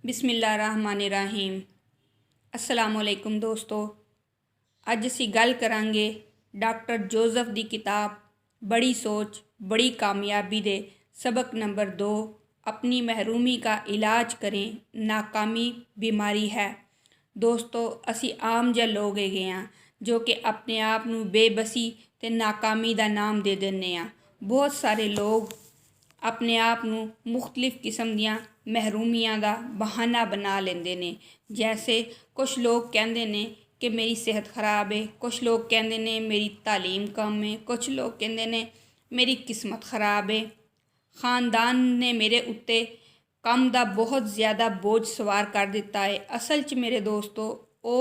बिस्मिल्लाहिर्रहमानिर्रहीम। अस्सलामुअलैकुम दोस्तों, अज असी गल करांगे डॉक्टर जोसेफ की किताब बड़ी सोच बड़ी कामयाबी दे सबक नंबर 2 अपनी महरूमी का इलाज करें, नाकामी बीमारी है। दोस्तों, असी आम जिहे लोग हैगे हाँ जो कि अपने आप नूं बेबसी ते नाकामी का नाम दे देने आ। बहुत सारे लोग अपने आप नूं मुख्तलिफ किस्म दियां महरूमियां का बहाना बना लेंदे ने। जैसे कुछ लोग कहते ने कि मेरी सेहत खराब है, कुछ लोग कहते ने मेरी तालीम कम है, कुछ लोग कहते ने मेरी किस्मत खराब है, खानदान ने मेरे उत्ते कम का बहुत ज़्यादा बोझ सवार कर दिता है। असल च मेरे दोस्तों वो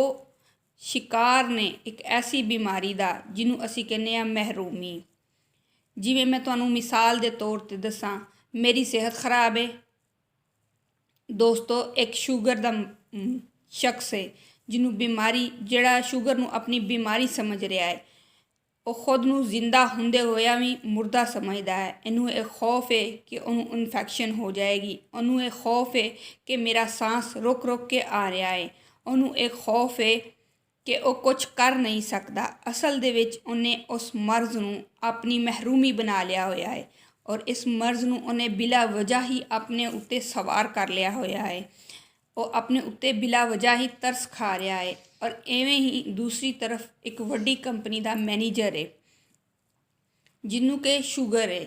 शिकार ने एक ऐसी बीमारी का जिन्हों असी कहने महरूमी। जिवें मैं तुहानूं मिसाल के तौर पर दसां, मेरी सेहत खराब है दोस्तों, एक शुगर का शख्स है जिन्हों बीमारी जिहड़ा शुगर नूं अपनी बीमारी समझ रहा है, वो खुद नूं जिंदा हुंदे होया भी मुर्दा समझदा है। इनू एक खौफ है कि उन्होंने इन्फेक्शन हो जाएगी, उन्होंने एक खौफ है कि मेरा सांस रुक रुक के आ रहा है, उन्होंने एक खौफ है कि वह कुछ कर नहीं सकता। असल दे विच उन्हें उस मर्ज़ नूं अपनी महरूमी बना लिया होया है और इस मर्ज़ नूं उन्हें बिला वजह ही अपने उत्ते सवार कर लिया होया है। वो अपने उत्ते बिला वजह ही तरस खा रहा है। और इवें ही दूसरी तरफ एक वड्डी कंपनी का मैनेजर है जिन्हों के शुगर है,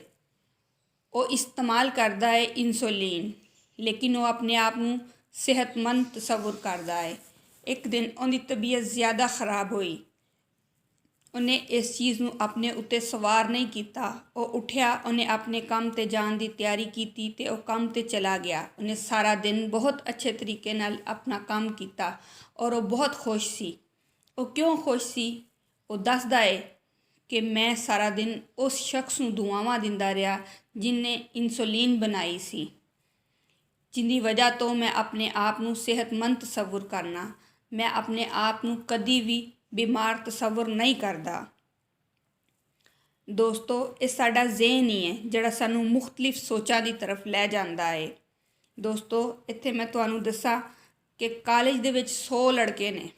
वो इस्तेमाल करता है इंसुलिन, लेकिन वो अपने आप नूं सेहतमंद तसव्वुर करता है। एक दिन उनकी तबीयत ज़्यादा खराब हुई, उन्हें इस चीज़ नूं अपने उत्ते सवार नहीं किया। वो उठ्या, उन्हें अपने काम ते जान की तैयारी की ते वो काम ते चला गया। उन्हें सारा दिन बहुत अच्छे तरीके नाल अपना काम किया और वो बहुत खुश सी। वो क्यों खुश सी? वो दसदा है कि मैं सारा दिन उस शख्स नूं दुआवां दिंदा रहा जिन्हें इंसुलिन बनाई सी, जिंदी वजह तो मैं अपने आप नूं सेहतमंद तसव्वुर करना, मैं अपने आप नूं कदी भी बीमार तसव्वुर नहीं करता। दोस्तों, ये साडा ज़हन ही है जिहड़ा सानूं मुख्तलिफ सोचां की तरफ लै जांदा है। दोस्तों, इत्थे मैं तुहानूं दस्सां कि कॉलेज दे विच 100 लड़के ने,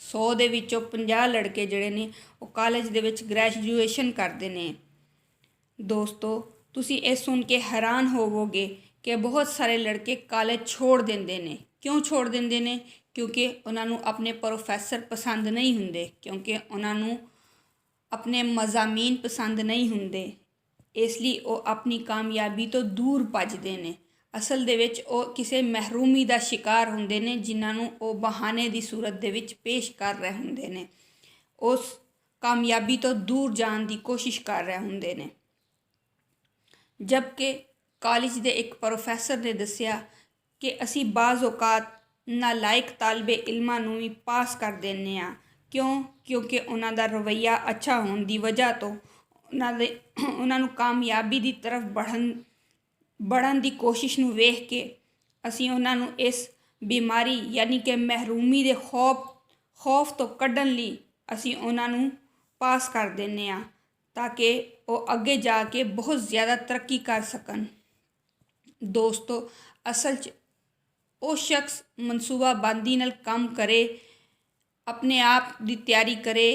100 दे विचों 50 लड़के जिहड़े ने वो कॉलेज दे विच ग्रैजुएशन करते हैं। दोस्तों, तुसी ये सुन के हैरान होवोगे कि बहुत सारे लड़के कॉलेज छोड़ देंदे ने। क्यों छोड़ देंदे ने? क्योंकि उन्होंने अपने प्रोफैसर पसंद नहीं हुंदे, क्योंकि उन्होंने अपने मज़ामीन पसंद नहीं हुंदे, इसलिए वो अपनी कामयाबी तो दूर भजदे ने। असल दे विच वो किसी महरूमी का शिकार हुंदे ने जिन्होंने वो बहाने की सूरत दे विच पेश कर रहे हुंदे ने, उस कामयाबी तो दूर जाने की कोशिश कर रहे हुंदे ने। जबकि कॉलेज के एक प्रोफैसर ने दस्सिया कि असी बाज़ औकात नालायक तालबे इल्मां नूं भी पास कर देने आ। क्यों? क्योंकि उन्होंने रवैया अच्छा होने की वजह तो उन्होंने कामयाबी की तरफ बढ़न की कोशिश नूं वेख के असी उन्होंने इस बीमारी यानी कि महरूमी के खौफ तो कढ़न लई असी उन्होंने पास कर देने आ ताकि वो अगे जाके बहुत ज़्यादा तरक्की कर सकन। दोस्तों, असल च वो शख्स मनसूबाबंदी नाल काम करे, अपने आप की तैयारी करे।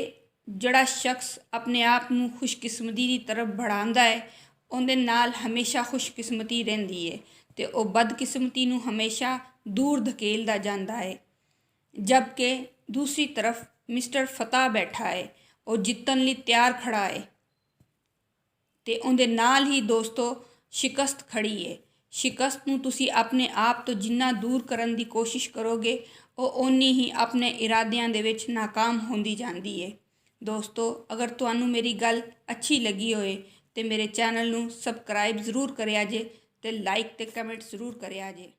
जड़ा शख्स अपने आप नूं खुशकिस्मती की तरफ बढ़ाता है उहदे नाल हमेशा खुशकिस्मती रहिंदी है ते वो बदकिस्मती नूं हमेशा दूर धकेलदा जांदा है। जबकि दूसरी तरफ मिस्टर फतेह बैठा है, वो जितन लई तैयार खड़ा है ते उहदे नाल ही दोस्तों शिकस्त खड़ी है। शिकस्त नूं तुसी अपने आप तो जिन्ना दूर करन दी कोशिश करोगे वो उन्नी ही अपने इरादियां दे विच नाकाम होंदी जांदी है। दोस्तों, अगर तुहानूं मेरी गल अच्छी लगी होए तो मेरे चैनल नूं सबसक्राइब जरूर करिया जे ते लाइक ते कमेंट जरूर करिया जे।